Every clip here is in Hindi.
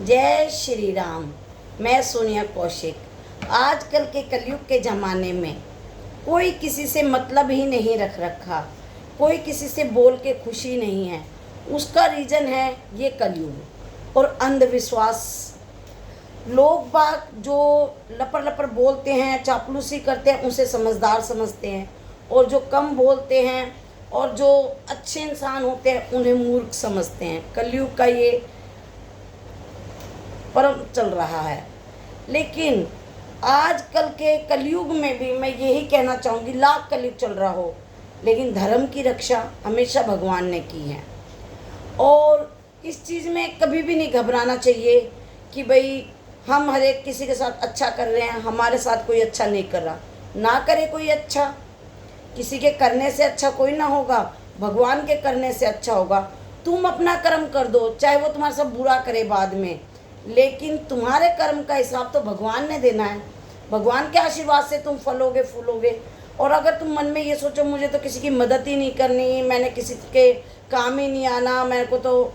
जय श्री राम। मैं सोनिया कौशिक। आजकल के कलयुग के ज़माने में कोई किसी से मतलब ही नहीं रख रखा, कोई किसी से बोल के खुशी नहीं है। उसका रीज़न है ये कलयुग और अंधविश्वास। लोग बाग जो लपर लपर बोलते हैं, चापलूसी करते हैं, उसे समझदार समझते हैं, और जो कम बोलते हैं और जो अच्छे इंसान होते हैं उन्हें मूर्ख समझते हैं। कलयुग का ये परम चल रहा है। लेकिन आजकल के कलयुग में भी मैं यही कहना चाहूँगी, लाख कलयुग चल रहा हो लेकिन धर्म की रक्षा हमेशा भगवान ने की है। और इस चीज़ में कभी भी नहीं घबराना चाहिए कि भाई हम हर एक किसी के साथ अच्छा कर रहे हैं, हमारे साथ कोई अच्छा नहीं कर रहा। ना करे कोई अच्छा, किसी के करने से अच्छा कोई ना होगा, भगवान के करने से अच्छा होगा। तुम अपना कर्म कर दो, चाहे वो तुम्हारे साथ बुरा करे बाद में, लेकिन तुम्हारे कर्म का हिसाब तो भगवान ने देना है। भगवान के आशीर्वाद से तुम फलोगे फूलोगे। और अगर तुम मन में ये सोचो मुझे तो किसी की मदद ही नहीं करनी, मैंने किसी के काम ही नहीं आना, मेरे को तो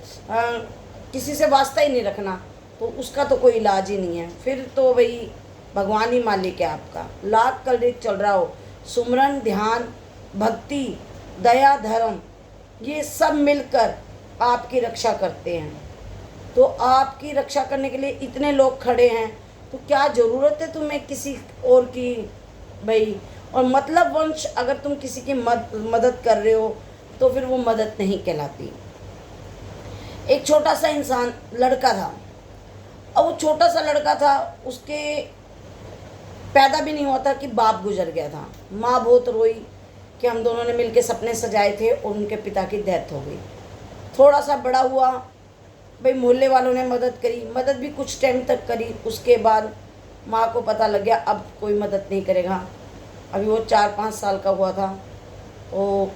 किसी से वास्ता ही नहीं रखना, तो उसका तो कोई इलाज ही नहीं है। फिर तो भाई भगवान ही मालिक है आपका। लाख कलयुग चल रहा हो, सुमरन, ध्यान, भक्ति, दया, धर्म, ये सब मिलकर आपकी रक्षा करते हैं। तो आपकी रक्षा करने के लिए इतने लोग खड़े हैं, तो क्या ज़रूरत है तुम्हें किसी और की भाई। और मतलब वंश अगर तुम किसी की मदद कर रहे हो तो फिर वो मदद नहीं कहलाती। एक छोटा सा इंसान लड़का था, और वो छोटा सा लड़का था, उसके पैदा भी नहीं हुआ था कि बाप गुजर गया था। माँ बहुत रोई कि हम दोनों ने मिलके सपने सजाए थे और उनके पिता की डेथ हो गई। थोड़ा सा बड़ा हुआ, भाई मोहल्ले वालों ने मदद करी, मदद भी कुछ टाइम तक करी। उसके बाद माँ को पता लग गया अब कोई मदद नहीं करेगा। अभी वो 4-5 साल का हुआ था, तो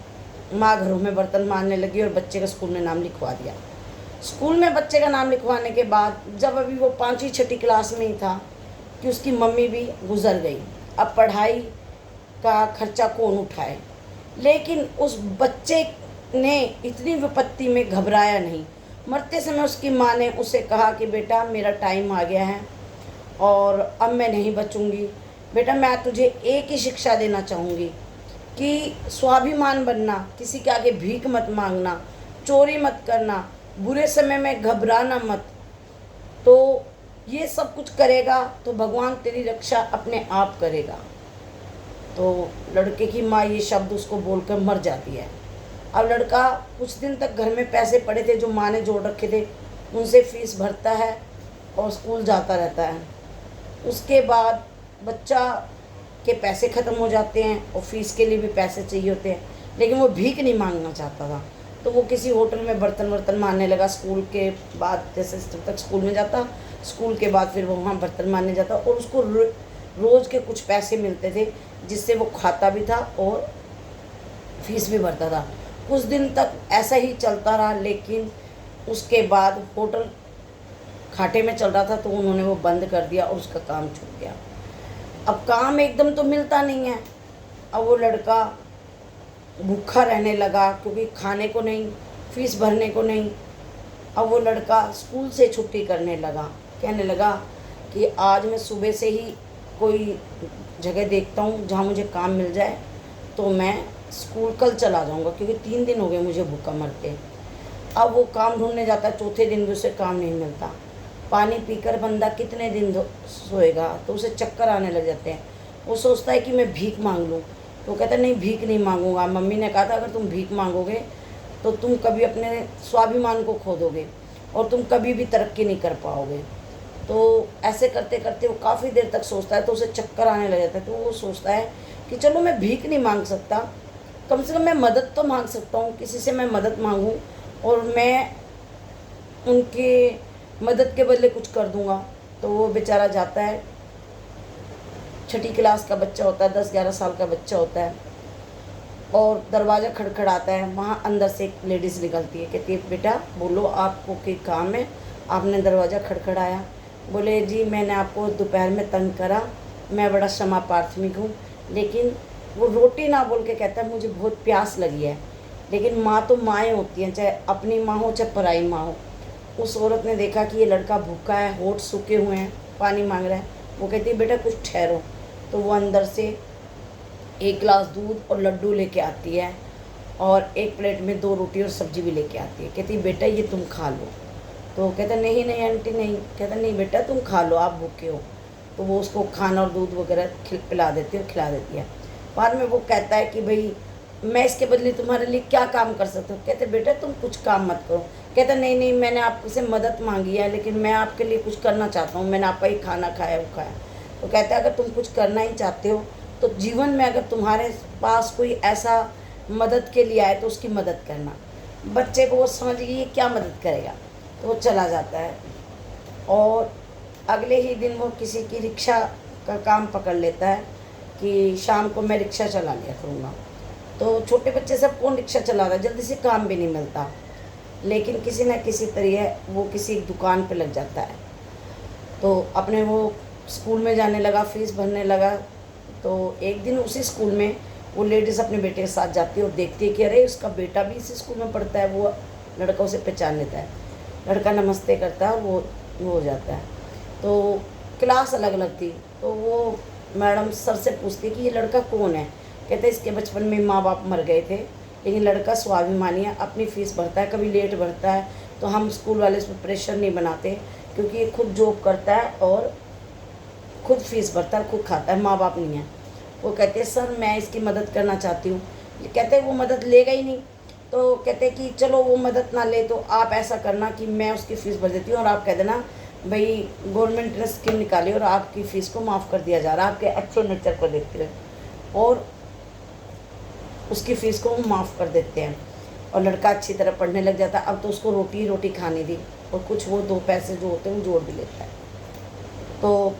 माँ घरों में बर्तन मारने लगी और बच्चे का स्कूल में नाम लिखवा दिया। स्कूल में बच्चे का नाम लिखवाने के बाद जब अभी वो 5वीं-6वीं क्लास में ही था कि उसकी मम्मी भी गुजर गई। अब पढ़ाई का खर्चा कौन उठाए। लेकिन उस बच्चे ने इतनी विपत्ति में घबराया नहीं। मरते समय उसकी माँ ने उसे कहा कि बेटा मेरा टाइम आ गया है और अब मैं नहीं बचूंगी। बेटा मैं तुझे एक ही शिक्षा देना चाहूँगी कि स्वाभिमान बनना, किसी के आगे भीख मत मांगना, चोरी मत करना, बुरे समय में घबराना मत। तो ये सब कुछ करेगा तो भगवान तेरी रक्षा अपने आप करेगा। तो लड़के की माँ ये शब्द उसको बोलकर मर जाती है। अब लड़का कुछ दिन तक घर में पैसे पड़े थे जो माँ ने जोड़ रखे थे, उनसे फीस भरता है और स्कूल जाता रहता है। उसके बाद बच्चा के पैसे ख़त्म हो जाते हैं और फीस के लिए भी पैसे चाहिए होते हैं, लेकिन वो भीख नहीं मांगना चाहता था। तो वो किसी होटल में बर्तन मारने लगा। स्कूल के बाद, जैसे जब तक स्कूल में जाता, स्कूल के बाद फिर वो वहाँ बर्तन मारने जाता और उसको रोज़ के कुछ पैसे मिलते थे जिससे वो खाता भी था और फीस भी भरता था। कुछ दिन तक ऐसा ही चलता रहा, लेकिन उसके बाद होटल घाटे में चल रहा था तो उन्होंने वो बंद कर दिया और उसका काम छूट गया। अब काम एकदम तो मिलता नहीं है। अब वो लड़का भूखा रहने लगा क्योंकि खाने को नहीं, फीस भरने को नहीं। अब वो लड़का स्कूल से छुट्टी करने लगा, कहने लगा कि आज मैं सुबह से ही कोई जगह देखता हूँ जहाँ मुझे काम मिल जाए तो मैं स्कूल कल चला जाऊँगा, क्योंकि 3 दिन हो गए मुझे भूखा मरते। अब वो काम ढूंढने जाता है, चौथे दिन भी उसे काम नहीं मिलता। पानी पीकर बंदा कितने दिन सोएगा, तो उसे चक्कर आने लग जाते हैं। वो सोचता है कि मैं भीख मांग लूँ, तो कहता है नहीं भीख नहीं मांगूंगा। मम्मी ने कहा था अगर तुम भीख मांगोगे तो तुम कभी अपने स्वाभिमान को खो दोगे और तुम कभी भी तरक्की नहीं कर पाओगे। तो ऐसे करते करते वो काफ़ी देर तक सोचता है, तो उसे चक्कर आने लग जाता है। तो वो सोचता है कि चलो मैं भीख नहीं मांग सकता, कम से कम मैं मदद तो मांग सकता हूँ, किसी से मैं मदद मांगूँ और मैं उनके मदद के बदले कुछ कर दूँगा। तो वो बेचारा जाता है, 6ठी क्लास का बच्चा होता है, 10-11 साल का बच्चा होता है, और दरवाज़ा खड़खड़ाता है। वहाँ अंदर से एक लेडीज़ निकलती है, कहती है बेटा बोलो आपको कोई काम है, आपने दरवाज़ा खड़खड़ाया। बोले जी मैंने आपको दोपहर में तंग करा, मैं बड़ा क्षमा प्रार्थी हूँ। लेकिन वो रोटी ना बोल के कहता है मुझे बहुत प्यास लगी है। लेकिन माँ तो माएँ होती हैं, चाहे अपनी माँ हो चाहे पराई माँ हो, उस औरत ने देखा कि ये लड़का भूखा है, होंठ सूखे हुए हैं, पानी मांग रहा है। वो कहती है बेटा कुछ ठहरो। तो वो अंदर से एक गिलास दूध और लड्डू लेके आती है और एक प्लेट में 2 रोटी और सब्जी भी लेके आती है। कहती है बेटा ये तुम खा लो। तो कहता नहीं नहीं आंटी नहीं। कहता नहीं बेटा तुम खा लो, आप भूखे हो। तो वो उसको खाना और दूध वगैरह पिला देती है और खिला देती है। बाद में वो कहता है कि भाई मैं इसके बदले तुम्हारे लिए क्या काम कर सकता हूँ। कहते बेटा तुम कुछ काम मत करो। कहता नहीं नहीं मैंने आपसे मदद मांगी है, लेकिन मैं आपके लिए कुछ करना चाहता हूँ, मैंने आपका ही खाना खाया वो खाया। तो कहता है अगर तुम कुछ करना ही चाहते हो तो जीवन में अगर तुम्हारे पास कोई ऐसा मदद के लिए आए तो उसकी मदद करना। बच्चे को वो समझ गई ये क्या मदद करेगा, तो वो चला जाता है। और अगले ही दिन वो किसी की रिक्शा का काम पकड़ लेता है कि शाम को मैं रिक्शा चला लिया करूँगा। तो छोटे बच्चे सब कौन रिक्शा चलाता है, जल्दी से काम भी नहीं मिलता। लेकिन किसी न किसी तरह वो किसी एक दुकान पे लग जाता है। तो अपने वो स्कूल में जाने लगा, फीस भरने लगा। तो एक दिन उसी स्कूल में वो लेडीज़ अपने बेटे के साथ जाती है और देखती है कि अरे उसका बेटा भी इसी स्कूल में पढ़ता है। वो लड़का उसे पहचान लेता है, लड़का नमस्ते करता है और वो हो जाता है। तो क्लास अलग अलग थी। तो वो मैडम सर से पूछती है कि ये लड़का कौन है। कहते हैं इसके बचपन में माँ बाप मर गए थे, लेकिन लड़का स्वाभिमानी है, अपनी फ़ीस भरता है, कभी लेट भरता है। तो हम स्कूल वाले इस पर प्रेशर नहीं बनाते क्योंकि ये खुद जॉब करता है और खुद फीस भरता है, खुद खाता है, माँ बाप नहीं है। वो कहते हैं सर मैं इसकी मदद करना चाहती हूँ। कहते हैं वो मदद लेगा ही नहीं। तो कहते हैं कि चलो वो मदद ना ले तो आप ऐसा करना कि मैं उसकी फ़ीस भर देती हूँ और आप कह देना भाई गवर्नमेंट ने स्कीम निकाली और आपकी फ़ीस को माफ़ कर दिया जा रहा है, आपके अच्छे नेचर को देखते हुए, और उसकी फ़ीस को माफ़ कर देते हैं। और लड़का अच्छी तरह पढ़ने लग जाता है। अब तो उसको रोटी रोटी खाने दी और कुछ वो 2 पैसे जो होते हैं वो जोड़ भी लेता है। तो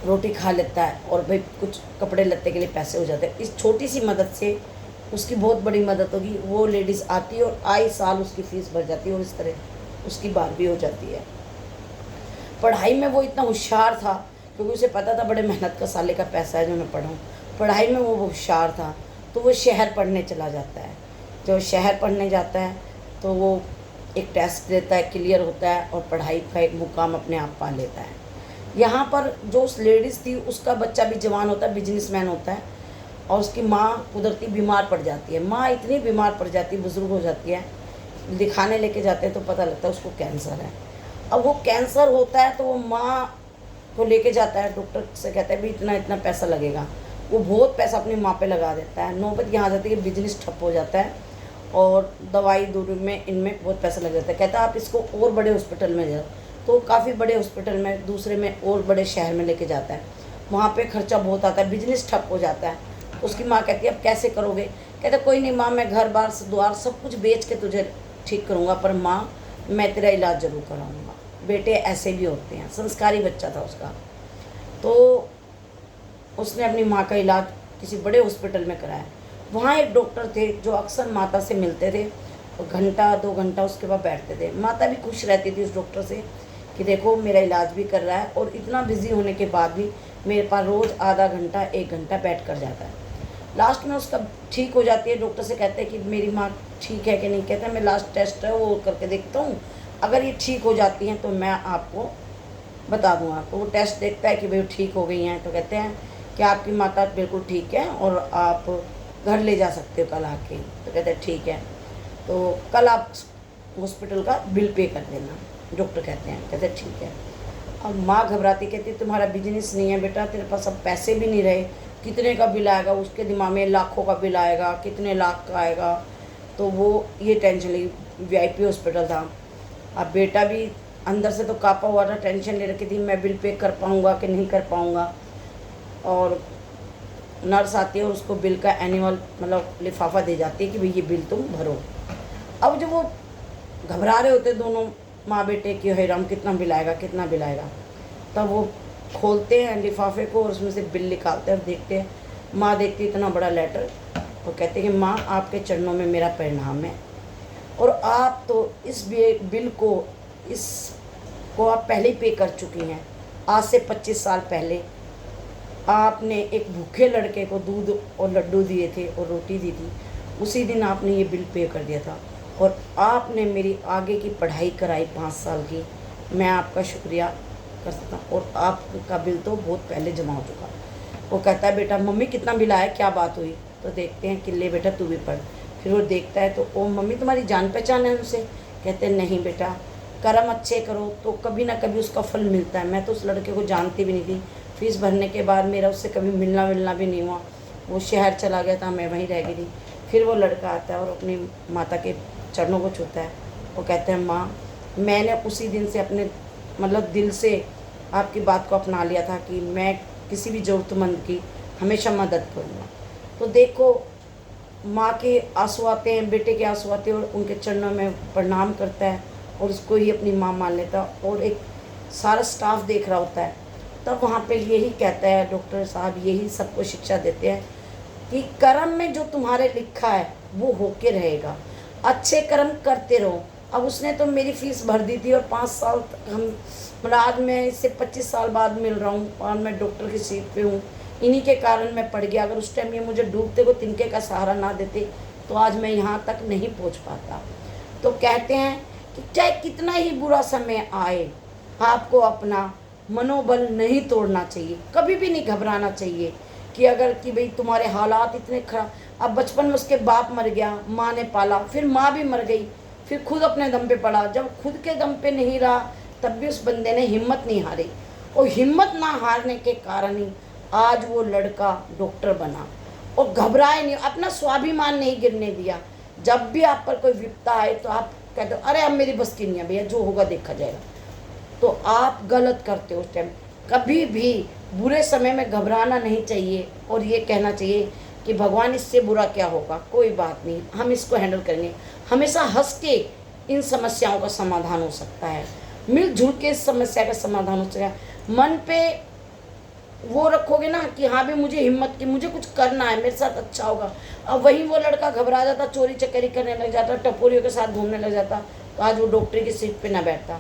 रोटी खा लेता है और भाई कुछ कपड़े लत्ते के लिए पैसे हो जाते हैं। इस छोटी सी मदद से उसकी बहुत बड़ी मदद होगी। वो लेडीज़ आती है और आए साल उसकी फ़ीस भर जाती है और इस तरह उसकी बात भी हो जाती है। पढ़ाई में वो इतना होशियार था क्योंकि उसे पता था बड़े मेहनत का साले का पैसा है जो मैं पढ़ाऊँ। पढ़ाई में वो होशियार था। तो वो शहर पढ़ने चला जाता है। जब शहर पढ़ने जाता है तो वो एक टेस्ट देता है, क्लियर होता है और पढ़ाई का एक मुकाम अपने आप पा लेता है। यहाँ पर जो उस लेडीज़ थी उसका बच्चा भी जवान होता है, बिजनेसमैन होता है, और उसकी माँ कुदरती बीमार पड़ जाती है। माँ इतनी बीमार पड़ जाती है, बुज़ुर्ग हो जाती है, दिखाने लेके जाते हैं तो पता लगता है उसको कैंसर है। अब वो कैंसर होता है तो वो माँ को लेके जाता है, डॉक्टर से कहता है भी इतना इतना पैसा लगेगा। वो बहुत पैसा अपनी माँ पे लगा देता है। नौबत यहाँ आ जाती है कि बिजनेस ठप हो जाता है और दवाई दूरी में इनमें बहुत पैसा लग जाता है। कहता है आप इसको और बड़े हॉस्पिटल में जाओ। तो काफ़ी बड़े हॉस्पिटल में, दूसरे में और बड़े शहर में लेके जाता है। वहाँ पे खर्चा बहुत आता है, बिजनेस ठप हो जाता है। उसकी माँ कहती है अब कैसे करोगे। कहता कोई नहीं माँ, मैं घर बार से द्वार सब कुछ बेच के तुझे ठीक करूँगा, पर माँ मैं तेरा इलाज ज़रूर कराऊँगा। बेटे ऐसे भी होते हैं। संस्कारी बच्चा था उसका। तो उसने अपनी माँ का इलाज किसी बड़े हॉस्पिटल में कराया। वहाँ एक डॉक्टर थे जो अक्सर माता से मिलते थे और घंटा 2 घंटा उसके पास बैठते थे। माता भी खुश रहती थी उस डॉक्टर से कि देखो मेरा इलाज भी कर रहा है और इतना बिजी होने के बाद भी मेरे पास रोज़ आधा घंटा 1 घंटा बैठ कर जाता है। लास्ट में उसका ठीक हो जाती है। डॉक्टर से कहते हैं कि मेरी माँ ठीक है कि नहीं। कहते हैं मैं लास्ट टेस्ट है वो करके देखता हूँ, अगर ये ठीक हो जाती हैं तो मैं आपको बता दूँगा। तो वो टेस्ट देखता है कि भाई ठीक हो गई हैं। तो कहते हैं कि आपकी माता बिल्कुल ठीक है और आप घर ले जा सकते हो कल आके। तो कहते हैं ठीक है, तो कल आप हॉस्पिटल का बिल पे कर देना। डॉक्टर कहते हैं, कहते हैं ठीक है। अब माँ घबराती, कहती तुम्हारा बिजनेस नहीं है बेटा, तेरे पास अब पैसे भी नहीं रहे, कितने का बिल आएगा। उसके दिमाग में लाखों का बिल आएगा, कितने लाख का आएगा। तो वो ये टेंशन ली। VIP हॉस्पिटल था। अब बेटा भी अंदर से तो काँपा हुआ था, टेंशन ले रखी थी मैं बिल पे कर पाऊँगा कि नहीं कर पाऊँगा। और नर्स आती है और उसको बिल का एनुअल मतलब लिफाफा दे जाती है कि भाई ये बिल तुम भरो। अब जब वो घबरा रहे होते दोनों माँ बेटे कि हे राम कितना बिल आएगा, कितना बिल आएगा, तब वो खोलते हैं लिफाफे को और उसमें से बिल निकालते हैं और देखते हैं। माँ देखती है इतना बड़ा लेटर तो कहते हैं कि माँ आपके चरणों में मेरा प्रणाम है और आप तो इस बिल को आप पहले ही पे कर चुकी हैं। आज से 25 साल पहले आपने एक भूखे लड़के को दूध और लड्डू दिए थे और रोटी दी थी, उसी दिन आपने ये बिल पे कर दिया था और आपने मेरी आगे की पढ़ाई कराई 5 साल की, मैं आपका शुक्रिया कर सकता हूँ। और आपका बिल तो बहुत पहले जमा हो चुका। वो कहता है बेटा मम्मी कितना बिल आया, क्या बात हुई? तो देखते हैं कि ले बेटा तू भी पढ़। फिर वो देखता है तो ओ मम्मी तुम्हारी जान पहचान है उनसे? कहते हैं नहीं बेटा, कर्म अच्छे करो तो कभी ना कभी उसका फल मिलता है। मैं तो उस लड़के को जानती भी नहीं थी, फीस भरने के बाद मेरा उससे कभी मिलना भी नहीं हुआ। वो शहर चला गया था, मैं वहीं रह गई थी। फिर वो लड़का आता है और अपनी माता के चरणों को छूता है। वो कहते हैं माँ, मैंने उसी दिन से अपने मतलब दिल से आपकी बात को अपना लिया था कि मैं किसी भी ज़रूरतमंद की हमेशा मदद करूँगा। तो देखो, माँ के आंसू आते हैं, बेटे के आंसू आते हैं और उनके चरणों में प्रणाम करता है और उसको ही अपनी माँ मान लेता है। और एक सारा स्टाफ देख रहा होता है। तब वहाँ पे यही कहता है डॉक्टर साहब, यही सबको शिक्षा देते हैं कि कर्म में जो तुम्हारे लिखा है वो होके रहेगा, अच्छे कर्म करते रहो। अब उसने तो मेरी फ़ीस भर दी थी और 5 साल तक हम मतलब आज मैं इससे 25 साल बाद मिल रहा हूँ और मैं डॉक्टर की सीट पे हूँ। इन्हीं के कारण मैं पड़ गया। अगर उस टाइम ये मुझे डूबते को तिनके का सहारा ना देते तो आज मैं यहाँ तक नहीं पहुँच पाता। तो कहते हैं कि चाहे कितना ही बुरा समय आए, आपको अपना मनोबल नहीं तोड़ना चाहिए, कभी भी नहीं घबराना चाहिए कि अगर कि भाई तुम्हारे हालात इतने खराब। अब बचपन में उसके बाप मर गया, माँ ने पाला, फिर माँ भी मर गई, फिर खुद अपने दम पे पड़ा। जब खुद के दम पे नहीं रहा तब भी उस बंदे ने हिम्मत नहीं हारी, और हिम्मत ना हारने के कारण ही आज वो लड़का डॉक्टर बना। और घबराए नहीं, अपना स्वाभिमान नहीं गिरने दिया। जब भी आप पर कोई विपदा आए तो आप कहते हो अरे अब मेरी बस की नहीं है भैया, जो होगा देखा जाएगा। तो आप गलत करते हो उस टाइम। कभी भी बुरे समय में घबराना नहीं चाहिए और ये कहना चाहिए कि भगवान इससे बुरा क्या होगा, कोई बात नहीं, हम इसको हैंडल करेंगे। हमेशा हंस के इन समस्याओं का समाधान हो सकता है, मिलजुल के इस समस्या का समाधान हो सकता है। मन पे वो रखोगे ना कि हाँ भी मुझे हिम्मत की, मुझे कुछ करना है, मेरे साथ अच्छा होगा। अब वहीं वो लड़का घबरा जाता, चोरी चकारी करने लग जाता, टपोरियों के साथ घूमने लग जाता, तो आज वो डॉक्टरी की सीट पे ना बैठता।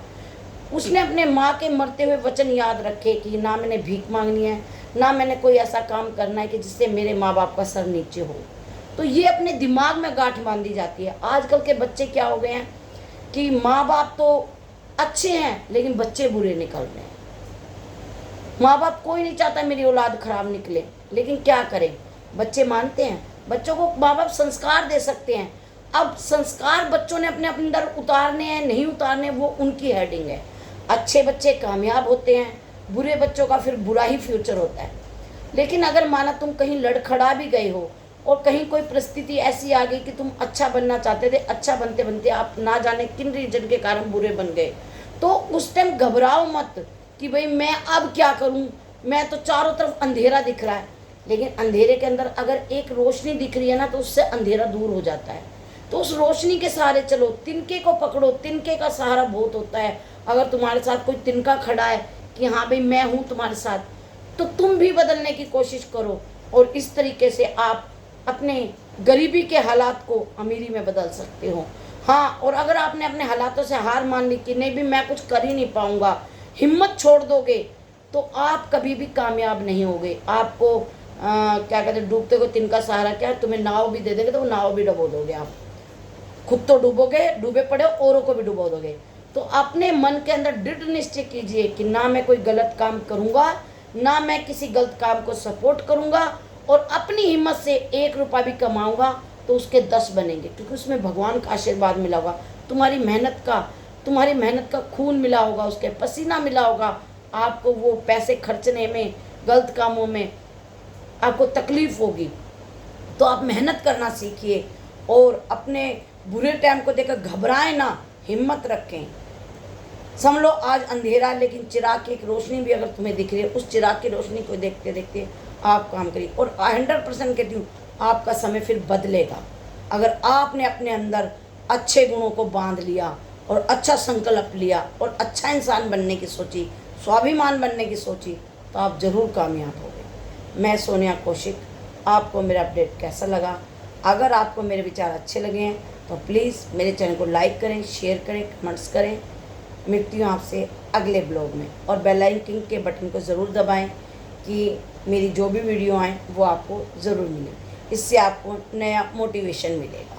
उसने अपने माँ के मरते हुए वचन याद रखे कि ना मैंने भीख मांगनी है, ना मैंने कोई ऐसा काम करना है कि जिससे मेरे माँ बाप का सर नीचे हो। तो ये अपने दिमाग में गांठ बांधी जाती है। आजकल के बच्चे क्या हो गए हैं कि माँ बाप तो अच्छे हैं लेकिन बच्चे बुरे निकल रहे हैं। माँ बाप कोई नहीं चाहता मेरी औलाद खराब निकले, लेकिन क्या करें, बच्चे मानते हैं। बच्चों को माँ बाप संस्कार दे सकते हैं। अब संस्कार बच्चों ने अपने अंदर उतारने हैं नहीं उतारने, वो उनकी हेडिंग है। अच्छे बच्चे कामयाब होते हैं, बुरे बच्चों का फिर बुरा ही फ्यूचर होता है। लेकिन अगर माना तुम कहीं लड़खड़ा भी गए हो और कहीं कोई परिस्थिति ऐसी आ गई कि तुम अच्छा बनना चाहते थे, अच्छा बनते बनते आप ना जाने किन रीजन के कारण बुरे बन गए, तो उस टाइम घबराओ मत कि भाई मैं अब क्या करूं, मैं तो चारों तरफ अंधेरा दिख रहा है। लेकिन अंधेरे के अंदर अगर एक रोशनी दिख रही है ना, तो उससे अंधेरा दूर हो जाता है। तो उस रोशनी के सहारे चलो, तिनके को पकड़ो, तिनके का सहारा बहुत होता है। अगर तुम्हारे साथ कोई तिनका खड़ा है कि हाँ भाई मैं हूँ तुम्हारे साथ, तो तुम भी बदलने की कोशिश करो। और इस तरीके से आप अपने गरीबी के हालात को अमीरी में बदल सकते हो। हाँ, और अगर आपने अपने हालातों से हार मान ली कि नहीं भी मैं कुछ कर ही नहीं पाऊँगा, हिम्मत छोड़ दोगे, तो आप कभी भी कामयाब नहीं होगे। आपको क्या कहते हैं, डूबते को तिनका सहारा, क्या तुम्हें नाव भी दे देंगे तो वो नाव भी डुबो दोगे। आप खुद तो डूबोगे, डूबे पड़े, औरों को भी डुबो दोगे। तो अपने मन के अंदर दृढ़ निश्चय कीजिए कि ना मैं कोई गलत काम करूँगा, ना मैं किसी गलत काम को सपोर्ट करूँगा, और अपनी हिम्मत से 1 रुपया भी कमाऊँगा तो उसके 10 बनेंगे, क्योंकि उसमें भगवान का आशीर्वाद मिला होगा, तुम्हारी मेहनत का खून मिला होगा, उसके पसीना मिला होगा। आपको वो पैसे खर्चने में, गलत कामों में आपको तकलीफ होगी, तो आप मेहनत करना सीखिए और अपने बुरे टाइम को देखकर घबराएं ना, हिम्मत रखें। समझ लो आज अंधेरा, लेकिन चिराग की एक रोशनी भी अगर तुम्हें दिख रही है, उस चिराग की रोशनी को देखते देखते आप काम करिए। और 100% कहती हूँ, आपका समय फिर बदलेगा अगर आपने अपने अंदर अच्छे गुणों को बांध लिया और अच्छा संकल्प लिया और अच्छा इंसान बनने की सोची, स्वाभिमान बनने की सोची, तो आप ज़रूर कामयाब होंगे। मैं सोनिया कौशिक, आपको मेरा अपडेट कैसा लगा? अगर आपको मेरे विचार अच्छे लगे हैं तो प्लीज़ मेरे चैनल को लाइक करें, शेयर करें, कमेंट्स करें। मिलती हूँ आपसे अगले ब्लॉग में, और बेल आइकन के बटन को ज़रूर दबाएं कि मेरी जो भी वीडियो आए वो आपको ज़रूर मिले। इससे आपको नया मोटिवेशन मिलेगा।